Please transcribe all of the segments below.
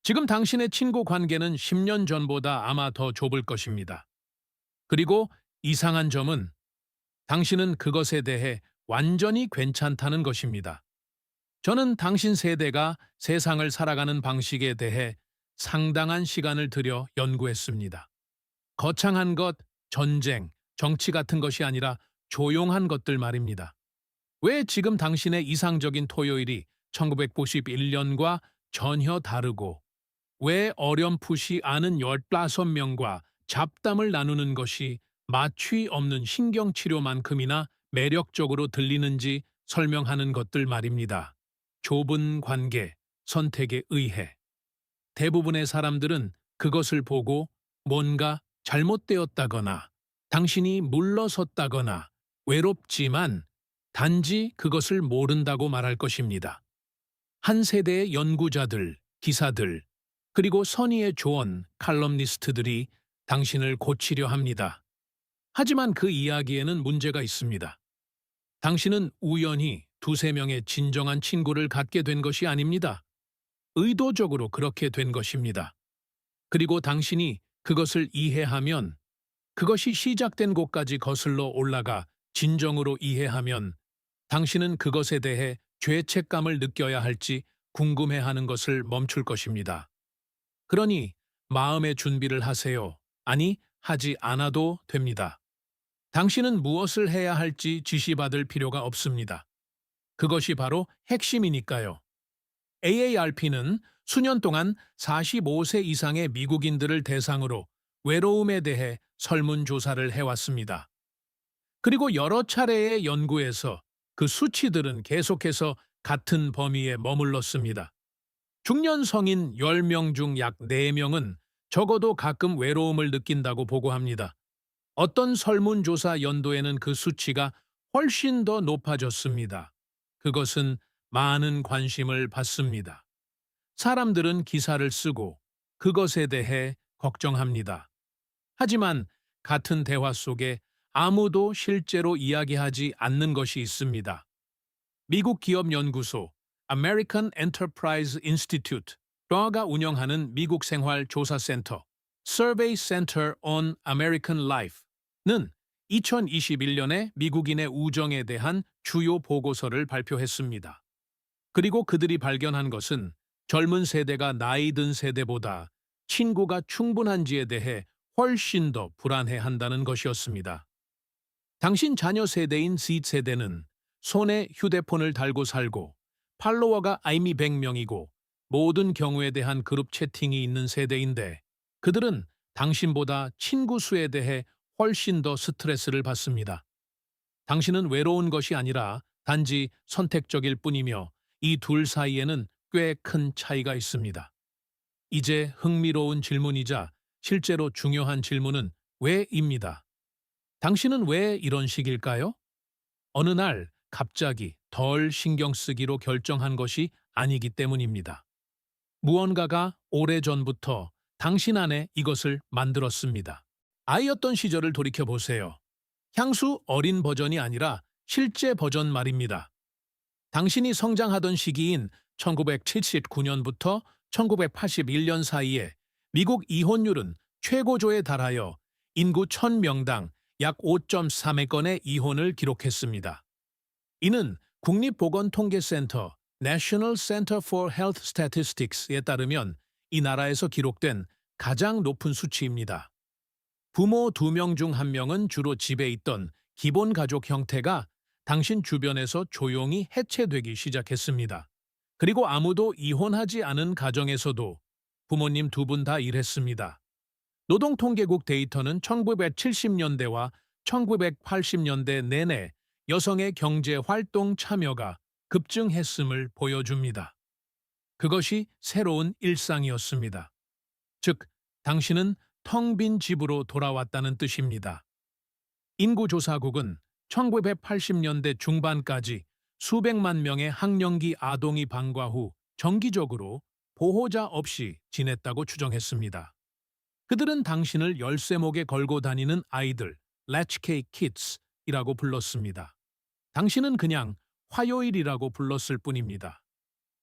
지금 당신의 친구 관계는 10년 전보다 아마 더 좁을 것입니다. 그리고 이상한 점은 당신은 그것에 대해 완전히 괜찮다는 것입니다. 저는 당신 세대가 세상을 살아가는 방식에 대해 상당한 시간을 들여 연구했습니다. 거창한 것, 전쟁, 정치 같은 것이 아니라 조용한 것들 말입니다. 왜 지금 당신의 이상적인 토요일이 1991년과 전혀 다르고 왜 어렴풋이 아는 15명과 잡담을 나누는 것이 마취 없는 신경치료만큼이나 매력적으로 들리는지 설명하는 것들 말입니다. 좁은 관계, 선택에 의해. 대부분의 사람들은 그것을 보고 뭔가 잘못되었다거나 당신이 물러섰다거나 외롭지만 단지 그것을 모른다고 말할 것입니다. 한 세대의 연구자들, 기사들, 그리고 선의의 조언, 칼럼니스트들이 당신을 고치려 합니다. 하지만 그 이야기에는 문제가 있습니다. 당신은 우연히 두세 명의 진정한 친구를 갖게 된 것이 아닙니다. 의도적으로 그렇게 된 것입니다. 그리고 당신이 그것을 이해하면 그것이 시작된 곳까지 거슬러 올라가 진정으로 이해하면 당신은 그것에 대해 죄책감을 느껴야 할지 궁금해하는 것을 멈출 것입니다. 그러니 마음의 준비를 하세요. 아니, 하지 않아도 됩니다. 당신은 무엇을 해야 할지 지시받을 필요가 없습니다. 그것이 바로 핵심이니까요. AARP는 수년 동안 45세 이상의 미국인들을 대상으로 외로움에 대해 설문조사를 해왔습니다. 그리고 여러 차례의 연구에서 그 수치들은 계속해서 같은 범위에 머물렀습니다. 중년 성인 10명 중 약 4명은 적어도 가끔 외로움을 느낀다고 보고합니다. 어떤 설문조사 연도에는 그 수치가 훨씬 더 높아졌습니다. 그것은 많은 관심을 받습니다. 사람들은 기사를 쓰고 그것에 대해 걱정합니다. 하지만 같은 대화 속에 아무도 실제로 이야기하지 않는 것이 있습니다. 미국 기업 연구소 American Enterprise Institute가 운영하는 미국 생활 조사센터 Survey Center on American Life는 2021년에 미국인의 우정에 대한 주요 보고서를 발표했습니다. 그리고 그들이 발견한 것은 젊은 세대가 나이 든 세대보다 친구가 충분한지에 대해 훨씬 더 불안해한다는 것이었습니다. 당신 자녀 세대인 Z세대는 손에 휴대폰을 달고 살고 팔로워가 이미 100명이고 모든 경우에 대한 그룹 채팅이 있는 세대인데 그들은 당신보다 친구 수에 대해 훨씬 더 스트레스를 받습니다. 당신은 외로운 것이 아니라 단지 선택적일 뿐이며 이 둘 사이에는 꽤 큰 차이가 있습니다. 이제 흥미로운 질문이자 실제로 중요한 질문은 왜입니다. 당신은 왜 이런 식일까요? 어느 날 갑자기 덜 신경 쓰기로 결정한 것이 아니기 때문입니다. 무언가가 오래전부터 당신 안에 이것을 만들었습니다. 아이였던 시절을 돌이켜보세요. 향수 어린 버전이 아니라 실제 버전 말입니다. 당신이 성장하던 시기인 1979년부터 1981년 사이에 미국 이혼율은 최고조에 달하여 인구 1000명당 약 5.3회 건의 이혼을 기록했습니다. 이는 국립보건통계센터 National Center for Health Statistics에 따르면 이 나라에서 기록된 가장 높은 수치입니다. 부모 2명 중 1명은 주로 집에 있던 기본 가족 형태가 당신 주변에서 조용히 해체되기 시작했습니다. 그리고 아무도 이혼하지 않은 가정에서도 부모님 2분 다 일했습니다. 노동통계국 데이터는 1970년대와 1980년대 내내 여성의 경제활동 참여가 급증했음을 보여줍니다. 그것이 새로운 일상이었습니다. 즉, 당신은 텅 빈 집으로 돌아왔다는 뜻입니다. 인구조사국은 1980년대 중반까지 수백만 명의 학령기 아동이 방과 후 정기적으로 보호자 없이 지냈다고 추정했습니다. 그들은 당신을 열쇠목에 걸고 다니는 아이들, latchkey kids이라고 불렀습니다. 당신은 그냥 화요일이라고 불렀을 뿐입니다.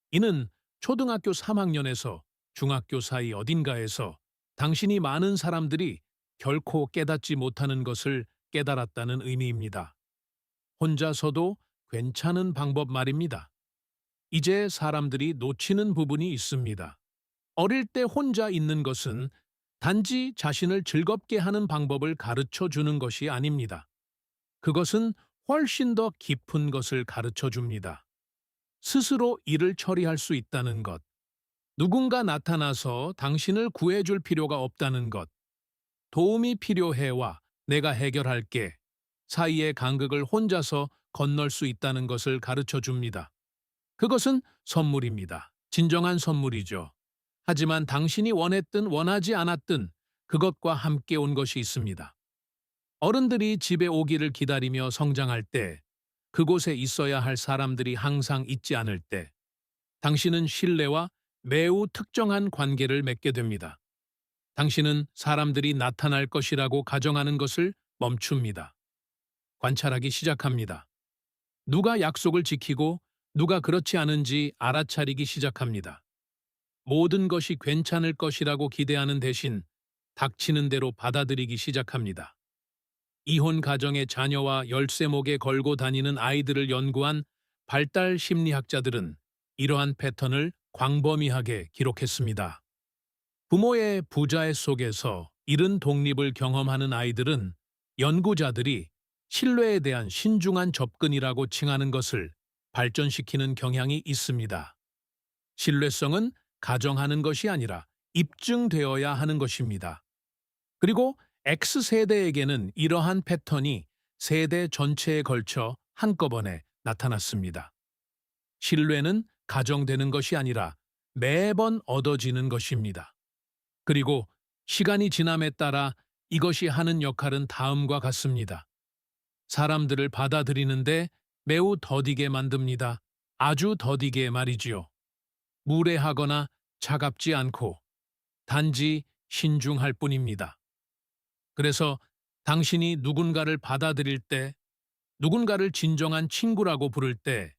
이는 초등학교 3학년에서 중학교 사이 어딘가에서 당신이 많은 사람들이 결코 깨닫지 못하는 것을 깨달았다는 의미입니다. 혼자서도 괜찮은 방법 말입니다. 이제 사람들이 놓치는 부분이 있습니다. 어릴 때 혼자 있는 것은 단지 자신을 즐겁게 하는 방법을 가르쳐 주는 것이 아닙니다. 그것은 훨씬 더 깊은 것을 가르쳐 줍니다. 스스로 일을 처리할 수 있다는 것, 누군가 나타나서 당신을 구해줄 필요가 없다는 것, 도움이 필요해와 내가 해결할게 사이의 간극을 혼자서 건널 수 있다는 것을 가르쳐 줍니다. 그것은 선물입니다. 진정한 선물이죠. 하지만 당신이 원했든 원하지 않았든 그것과 함께 온 것이 있습니다. 어른들이 집에 오기를 기다리며 성장할 때, 그곳에 있어야 할 사람들이 항상 있지 않을 때, 당신은 신뢰와 매우 특정한 관계를 맺게 됩니다. 당신은 사람들이 나타날 것이라고 가정하는 것을 멈춥니다. 관찰하기 시작합니다. 누가 약속을 지키고 누가 그렇지 않은지 알아차리기 시작합니다. 모든 것이 괜찮을 것이라고 기대하는 대신 닥치는 대로 받아들이기 시작합니다. 이혼 가정의 자녀와 열쇠목에 걸고 다니는 아이들을 연구한 발달 심리학자들은 이러한 패턴을 광범위하게 기록했습니다. 부모의 부자애 속에서 이른 독립을 경험하는 아이들은 연구자들이 신뢰에 대한 신중한 접근이라고 칭하는 것을 발전시키는 경향이 있습니다. 신뢰성은 가정하는 것이 아니라 입증되어야 하는 것입니다. 그리고 X세대에게는 이러한 패턴이 세대 전체에 걸쳐 한꺼번에 나타났습니다. 신뢰는 가정되는 것이 아니라 매번 얻어지는 것입니다. 그리고 시간이 지남에 따라 이것이 하는 역할은 다음과 같습니다. 사람들을 받아들이는데 매우 더디게 만듭니다. 아주 더디게 말이지요. 무례하거나 차갑지 않고 단지 신중할 뿐입니다. 그래서 당신이 누군가를 받아들일 때, 누군가를 진정한 친구라고 부를 때,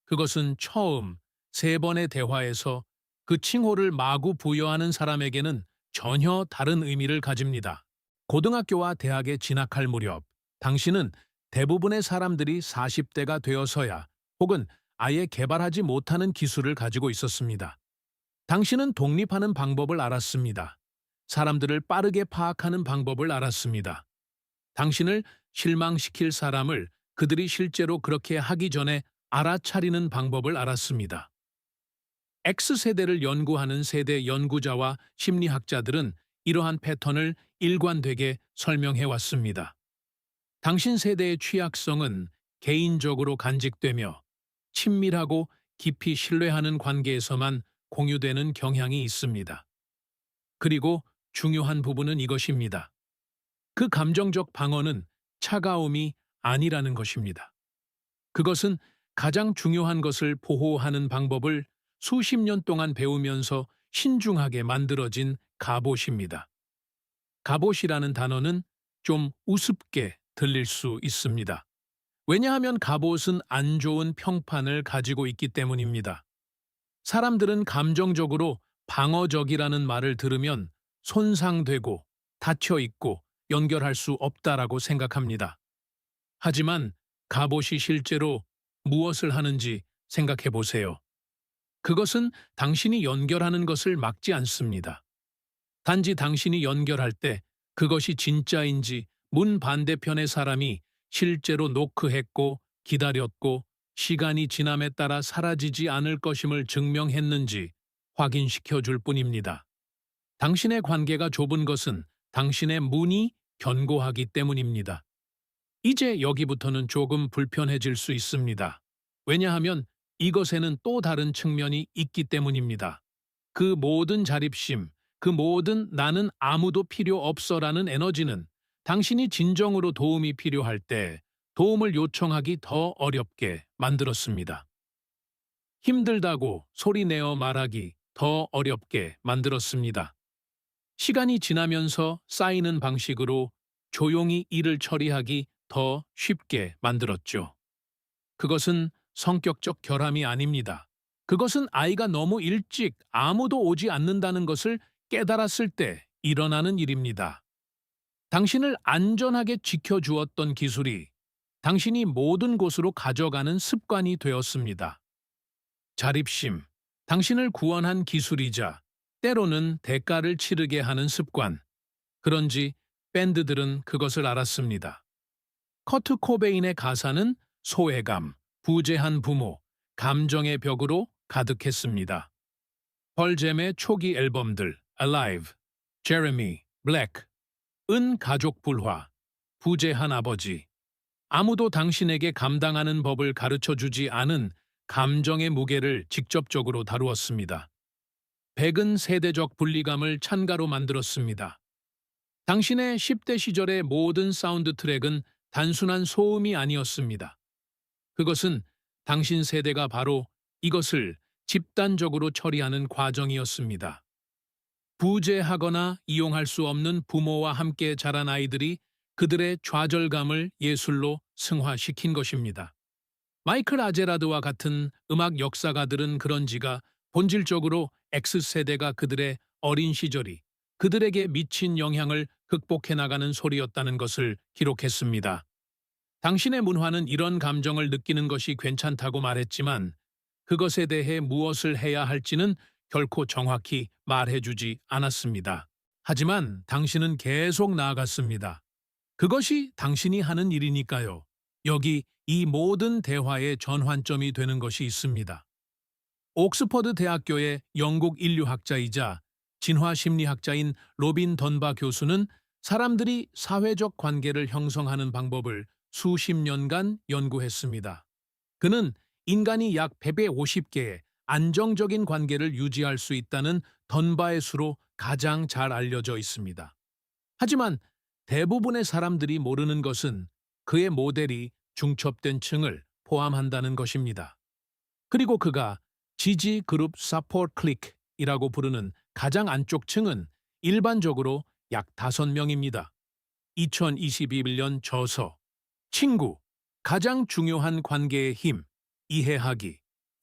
그것은 처음 3번의 대화에서 그 칭호를 마구 부여하는 사람에게는 전혀 다른 의미를 가집니다. 고등학교와 대학에 진학할 무렵, 당신은 대부분의 사람들이 40대가 되어서야 혹은 아예 개발하지 못하는 기술을 가지고 있었습니다. 당신은 독립하는 방법을 알았습니다. 사람들을 빠르게 파악하는 방법을 알았습니다. 당신을 실망시킬 사람을 그들이 실제로 그렇게 하기 전에 알아차리는 방법을 알았습니다. X세대를 연구하는 세대 연구자와 심리학자들은 이러한 패턴을 일관되게 설명해 왔습니다. 당신 세대의 취약성은 개인적으로 간직되며 친밀하고 깊이 신뢰하는 관계에서만 공유되는 경향이 있습니다. 그리고 중요한 부분은 이것입니다. 그 감정적 방어는 차가움이 아니라는 것입니다. 그것은 가장 중요한 것을 보호하는 방법을 수십 년 동안 배우면서 신중하게 만들어진 갑옷입니다. 갑옷이라는 단어는 좀 우습게 들릴 수 있습니다. 왜냐하면 갑옷은 안 좋은 평판을 가지고 있기 때문입니다. 사람들은 감정적으로 방어적이라는 말을 들으면 손상되고 닫혀있고 연결할 수 없다라고 생각합니다. 하지만 갑옷이 실제로 무엇을 하는지 생각해 보세요. 그것은 당신이 연결하는 것을 막지 않습니다. 단지 당신이 연결할 때 그것이 진짜인지 문 반대편의 사람이 실제로 노크했고 기다렸고 시간이 지남에 따라 사라지지 않을 것임을 증명했는지 확인시켜 줄 뿐입니다. 당신의 관계가 좁은 것은 당신의 문이 견고하기 때문입니다. 이제 여기부터는 조금 불편해질 수 있습니다. 왜냐하면 이것에는 또 다른 측면이 있기 때문입니다. 그 모든 자립심, 그 모든 나는 아무도 필요 없어라는 에너지는 당신이 진정으로 도움이 필요할 때 도움을 요청하기 더 어렵게 만들었습니다. 힘들다고 소리내어 말하기 더 어렵게 만들었습니다. 시간이 지나면서 쌓이는 방식으로 조용히 일을 처리하기 더 쉽게 만들었죠. 그것은 성격적 결함이 아닙니다. 그것은 아이가 너무 일찍 아무도 오지 않는다는 것을 깨달았을 때 일어나는 일입니다. 당신을 안전하게 지켜주었던 기술이 당신이 모든 곳으로 가져가는 습관이 되었습니다. 자립심, 당신을 구원한 기술이자 때로는 대가를 치르게 하는 습관. 그런지 밴드들은 그것을 알았습니다. 커트 코베인의 가사는 소외감, 부재한 부모, 감정의 벽으로 가득했습니다. 펄잼의 초기 앨범들 Alive, Jeremy, Black, 은 가족 불화, 부재한 아버지, 아무도 당신에게 감당하는 법을 가르쳐주지 않은 감정의 무게를 직접적으로 다루었습니다. 백은 세대적 분리감을 찬가로 만들었습니다. 당신의 10대 시절의 모든 사운드 트랙은 단순한 소음이 아니었습니다. 그것은 당신 세대가 바로 이것을 집단적으로 처리하는 과정이었습니다. 부재하거나 이용할 수 없는 부모와 함께 자란 아이들이 그들의 좌절감을 예술로 승화시킨 것입니다. 마이클 아제라드와 같은 음악 역사가들은 그런지가 본질적으로 X세대가 그들의 어린 시절이 그들에게 미친 영향을 극복해 나가는 소리였다는 것을 기록했습니다. 당신의 문화는 이런 감정을 느끼는 것이 괜찮다고 말했지만 그것에 대해 무엇을 해야 할지는 결코 정확히 말해주지 않았습니다. 하지만 당신은 계속 나아갔습니다. 그것이 당신이 하는 일이니까요. 여기 이 모든 대화의 전환점이 되는 것이 있습니다. 옥스퍼드 대학교의 영국 인류학자이자 진화심리학자인 로빈 던바 교수는 사람들이 사회적 관계를 형성하는 방법을 수십 년간 연구했습니다. 그는 인간이 약 150개의 안정적인 관계를 유지할 수 있다는 던바의 수로 가장 잘 알려져 있습니다. 하지만 대부분의 사람들이 모르는 것은 그의 모델이 중첩된 층을 포함한다는 것입니다. 그리고 그가 지지 그룹 사포트 클릭이라고 부르는 가장 안쪽 층은 일반적으로 약 5명입니다. 2021년 저서 친구, 가장 중요한 관계의 힘, 이해하기,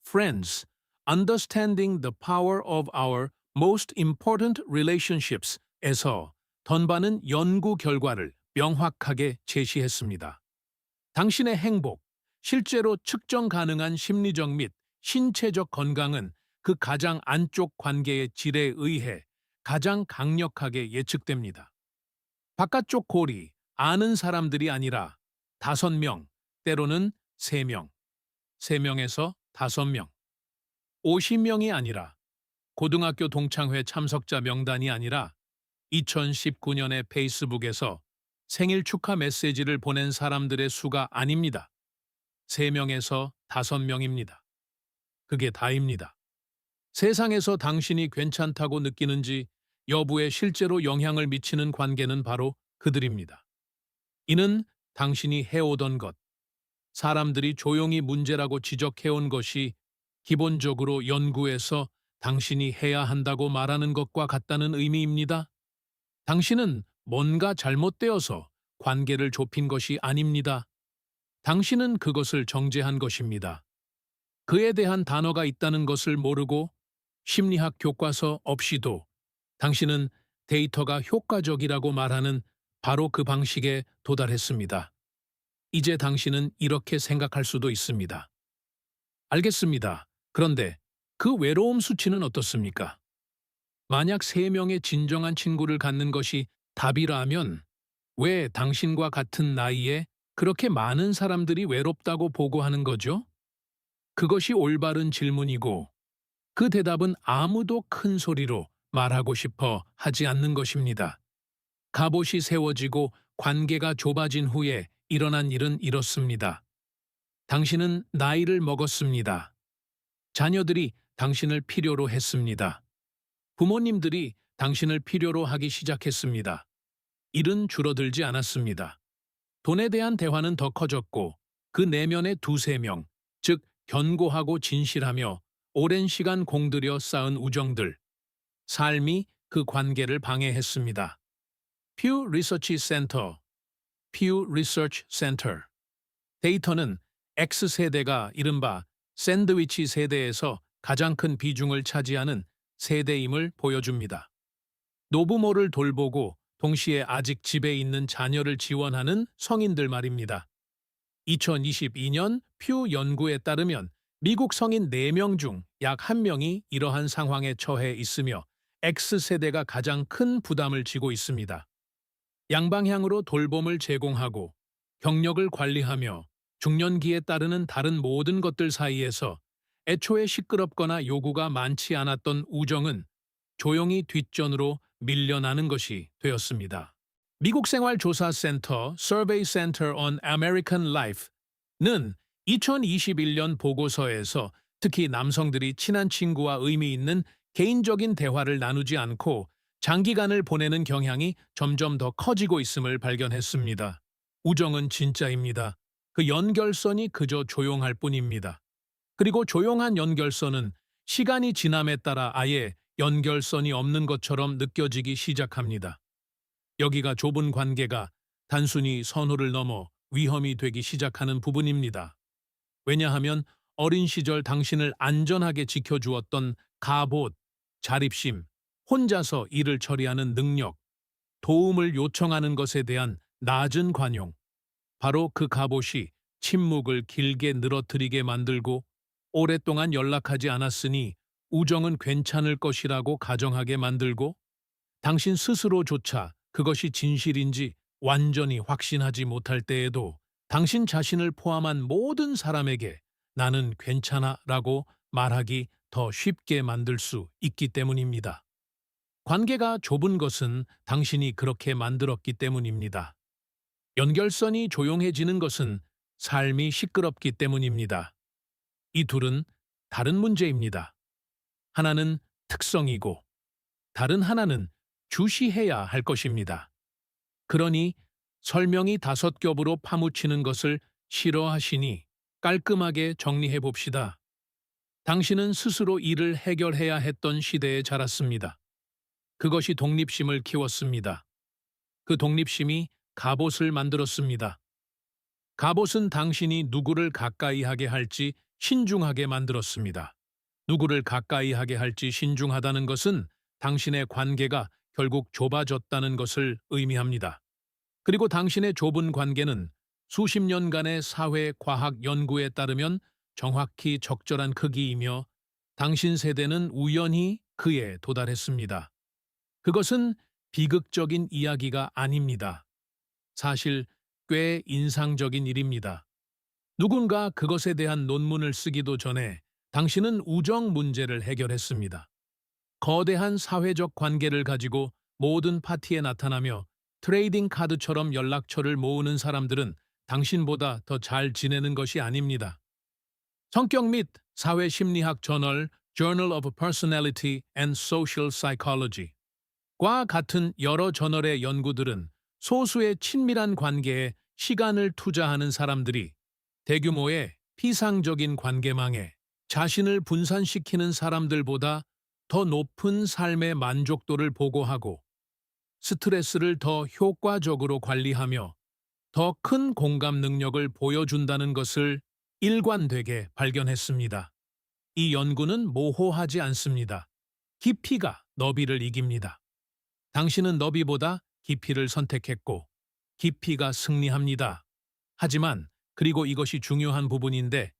Friends, Understanding the Power of Our Most Important Relationships에서 던바는 연구 결과를 명확하게 제시했습니다. 당신의 행복, 실제로 측정 가능한 심리적 및 신체적 건강은 그 가장 안쪽 관계의 질에 의해 가장 강력하게 예측됩니다. 바깥쪽 고리, 아는 사람들이 아니라 5명, 때로는 3명, 3명에서 5명, 50명이 아니라 고등학교 동창회 참석자 명단이 아니라 2019년에 페이스북에서 생일 축하 메시지를 보낸 사람들의 수가 아닙니다. 3명에서 5명입니다. 그게 다입니다. 세상에서 당신이 괜찮다고 느끼는지 여부에 실제로 영향을 미치는 관계는 바로 그들입니다. 이는 당신이 해오던 것, 사람들이 조용히 문제라고 지적해온 것이 기본적으로 연구에서 당신이 해야 한다고 말하는 것과 같다는 의미입니다. 당신은 뭔가 잘못되어서 관계를 좁힌 것이 아닙니다. 당신은 그것을 정죄한 것입니다. 그에 대한 단어가 있다는 것을 모르고 심리학 교과서 없이도 당신은 데이터가 효과적이라고 말하는 바로 그 방식에 도달했습니다. 이제 당신은 이렇게 생각할 수도 있습니다. 알겠습니다. 그런데 그 외로움 수치는 어떻습니까? 만약 3명의 진정한 친구를 갖는 것이 답이라면 왜 당신과 같은 나이에 그렇게 많은 사람들이 외롭다고 보고하는 거죠? 그것이 올바른 질문이고 그 대답은 아무도 큰 소리로 말하고 싶어 하지 않는 것입니다. 갑옷이 세워지고 관계가 좁아진 후에 일어난 일은 이렇습니다. 당신은 나이를 먹었습니다. 자녀들이 당신을 필요로 했습니다. 부모님들이 당신을 필요로 하기 시작했습니다. 일은 줄어들지 않았습니다. 돈에 대한 대화는 더 커졌고 그 내면의 2~3명, 즉 견고하고 진실하며 오랜 시간 공들여 쌓은 우정들, 삶이 그 관계를 방해했습니다. Pew Research Center, Pew Research Center. 데이터는 X세대가 이른바 샌드위치 세대에서 가장 큰 비중을 차지하는 세대임을 보여줍니다. 노부모를 돌보고 동시에 아직 집에 있는 자녀를 지원하는 성인들 말입니다. 2022년 퓨 연구에 따르면 미국 성인 4명 중 약 1명이 이러한 상황에 처해 있으며 X세대가 가장 큰 부담을 지고 있습니다. 양방향으로 돌봄을 제공하고 경력을 관리하며 중년기에 따르는 다른 모든 것들 사이에서 애초에 시끄럽거나 요구가 많지 않았던 우정은 조용히 뒷전으로 밀려나는 것이 되었습니다. 미국 생활조사센터 Survey Center on American Life는 2021년 보고서에서 특히 남성들이 친한 친구와 의미 있는 개인적인 대화를 나누지 않고 장기간을 보내는 경향이 점점 더 커지고 있음을 발견했습니다. 우정은 진짜입니다. 그 연결선이 그저 조용할 뿐입니다. 그리고 조용한 연결선은 시간이 지남에 따라 아예 연결선이 없는 것처럼 느껴지기 시작합니다. 여기가 좁은 관계가 단순히 선호를 넘어 위험이 되기 시작하는 부분입니다. 왜냐하면 어린 시절 당신을 안전하게 지켜주었던 갑옷, 자립심, 혼자서 일을 처리하는 능력, 도움을 요청하는 것에 대한 낮은 관용, 바로 그 갑옷이 침묵을 길게 늘어뜨리게 만들고 오랫동안 연락하지 않았으니 우정은 괜찮을 것이라고 가정하게 만들고 당신 스스로조차 그것이 진실인지 완전히 확신하지 못할 때에도 당신 자신을 포함한 모든 사람에게 나는 괜찮아 라고 말하기 더 쉽게 만들 수 있기 때문입니다. 관계가 좁은 것은 당신이 그렇게 만들었기 때문입니다. 연결선이 조용해지는 것은 삶이 시끄럽기 때문입니다. 이 둘은 다른 문제입니다. 하나는 특성이고 다른 하나는 주시해야 할 것입니다. 그러니 설명이 5겹으로 파묻히는 것을 싫어하시니 깔끔하게 정리해 봅시다. 당신은 스스로 일을 해결해야 했던 시대에 자랐습니다. 그것이 독립심을 키웠습니다. 그 독립심이 갑옷을 만들었습니다. 갑옷은 당신이 누구를 가까이 하게 할지 신중하게 만들었습니다. 누구를 가까이 하게 할지 신중하다는 것은 당신의 관계가 결국 좁아졌다는 것을 의미합니다. 그리고 당신의 좁은 관계는 수십 년간의 사회 과학 연구에 따르면 정확히 적절한 크기이며 당신 세대는 우연히 그에 도달했습니다. 그것은 비극적인 이야기가 아닙니다. 사실 꽤 인상적인 일입니다. 누군가 그것에 대한 논문을 쓰기도 전에 당신은 우정 문제를 해결했습니다. 거대한 사회적 관계를 가지고 모든 파티에 나타나며 트레이딩 카드처럼 연락처를 모으는 사람들은 당신보다 더 잘 지내는 것이 아닙니다. 성격 및 사회 심리학 저널 Journal of Personality and Social Psychology과 같은 여러 저널의 연구들은 소수의 친밀한 관계에 시간을 투자하는 사람들이 대규모의 피상적인 관계망에 자신을 분산시키는 사람들보다 더 높은 삶의 만족도를 보고하고 스트레스를 더 효과적으로 관리하며 더 큰 공감 능력을 보여준다는 것을 일관되게 발견했습니다. 이 연구는 모호하지 않습니다. 깊이가 너비를 이깁니다. 당신은 너비보다 깊이를 선택했고 깊이가 승리합니다. 하지만 그리고 이것이 중요한 부분인데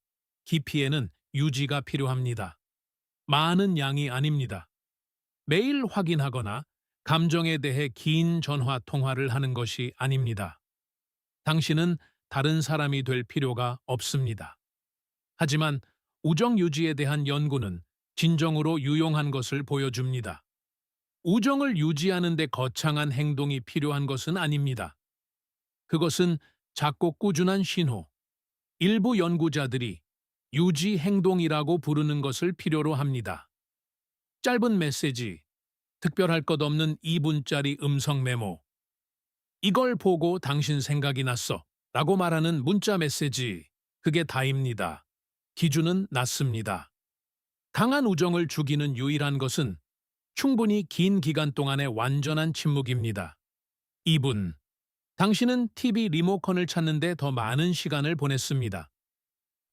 깊이에는 유지가 필요합니다. 많은 양이 아닙니다. 매일 확인하거나 감정에 대해 긴 전화 통화를 하는 것이 아닙니다. 당신은 다른 사람이 될 필요가 없습니다. 하지만 우정 유지에 대한 연구는 진정으로 유용한 것을 보여줍니다. 우정을 유지하는 데 거창한 행동이 필요한 것은 아닙니다. 그것은 작고 꾸준한 신호, 일부 연구자들이 유지 행동이라고 부르는 것을 필요로 합니다. 짧은 메시지, 특별할 것 없는 2분짜리 음성 메모, 이걸 보고 당신 생각이 났어 라고 말하는 문자 메시지, 그게 다입니다. 기준은 낮습니다. 강한 우정을 죽이는 유일한 것은 충분히 긴 기간 동안의 완전한 침묵입니다. 2분. 당신은 TV 리모컨을 찾는데 더 많은 시간을 보냈습니다.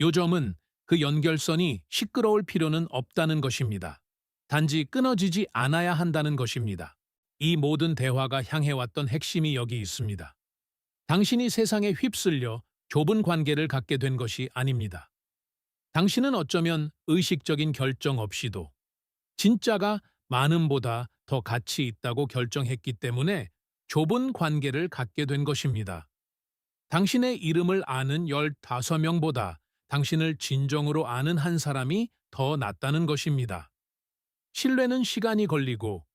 요점은 그 연결선이 시끄러울 필요는 없다는 것입니다. 단지 끊어지지 않아야 한다는 것입니다. 이 모든 대화가 향해왔던 핵심이 여기 있습니다. 당신이 세상에 휩쓸려 좁은 관계를 갖게 된 것이 아닙니다. 당신은 어쩌면 의식적인 결정 없이도 진짜가 많음보다 더 가치 있다고 결정했기 때문에 좁은 관계를 갖게 된 것입니다. 당신의 이름을 아는 15명보다 당신을 진정으로 아는 한 사람이 더 낫다는 것입니다. 신뢰는 시간이 걸리고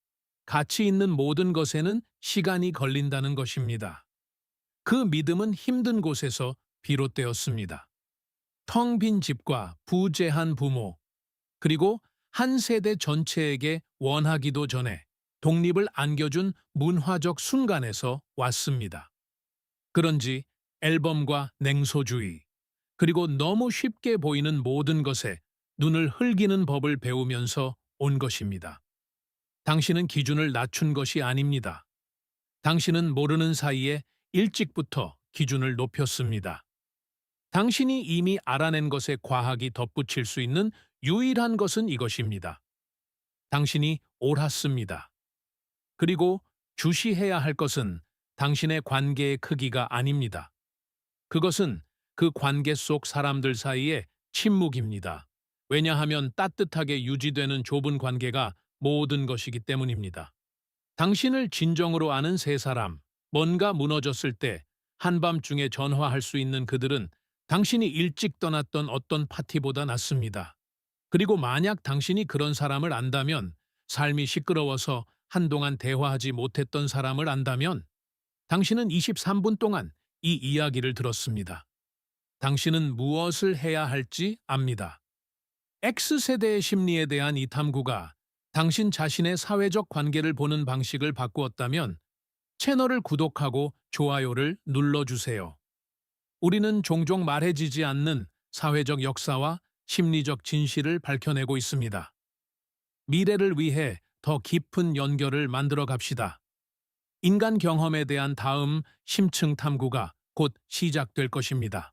가치 있는 모든 것에는 시간이 걸린다는 것입니다. 그 믿음은 힘든 곳에서 비롯되었습니다. 텅 빈 집과 부재한 부모, 그리고 한 세대 전체에게 원하기도 전에 독립을 안겨준 문화적 순간에서 왔습니다. 그런지 앨범과 냉소주의, 그리고 너무 쉽게 보이는 모든 것에 눈을 흘기는 법을 배우면서 온 것입니다. 당신은 기준을 낮춘 것이 아닙니다. 당신은 모르는 사이에 일찍부터 기준을 높였습니다. 당신이 이미 알아낸 것에 과학이 덧붙일 수 있는 유일한 것은 이것입니다. 당신이 옳았습니다. 그리고 주시해야 할 것은 당신의 관계의 크기가 아닙니다. 그것은 그 관계 속 사람들 사이의 침묵입니다. 왜냐하면 따뜻하게 유지되는 좁은 관계가 모든 것이기 때문입니다. 당신을 진정으로 아는 세 사람, 뭔가 무너졌을 때 한밤중에 전화할 수 있는 그들은 당신이 일찍 떠났던 어떤 파티보다 낫습니다. 그리고 만약 당신이 그런 사람을 안다면, 삶이 시끄러워서 한동안 대화하지 못했던 사람을 안다면, 당신은 23분 동안 이 이야기를 들었습니다. 당신은 무엇을 해야 할지 압니다. X세대의 심리에 대한 이 탐구가 당신 자신의 사회적 관계를 보는 방식을 바꾸었다면 채널을 구독하고 좋아요를 눌러주세요. 우리는 종종 말해지지 않는 사회적 역사와 심리적 진실을 밝혀내고 있습니다. 미래를 위해 더 깊은 연결을 만들어 갑시다. 인간 경험에 대한 다음 심층 탐구가 곧 시작될 것입니다.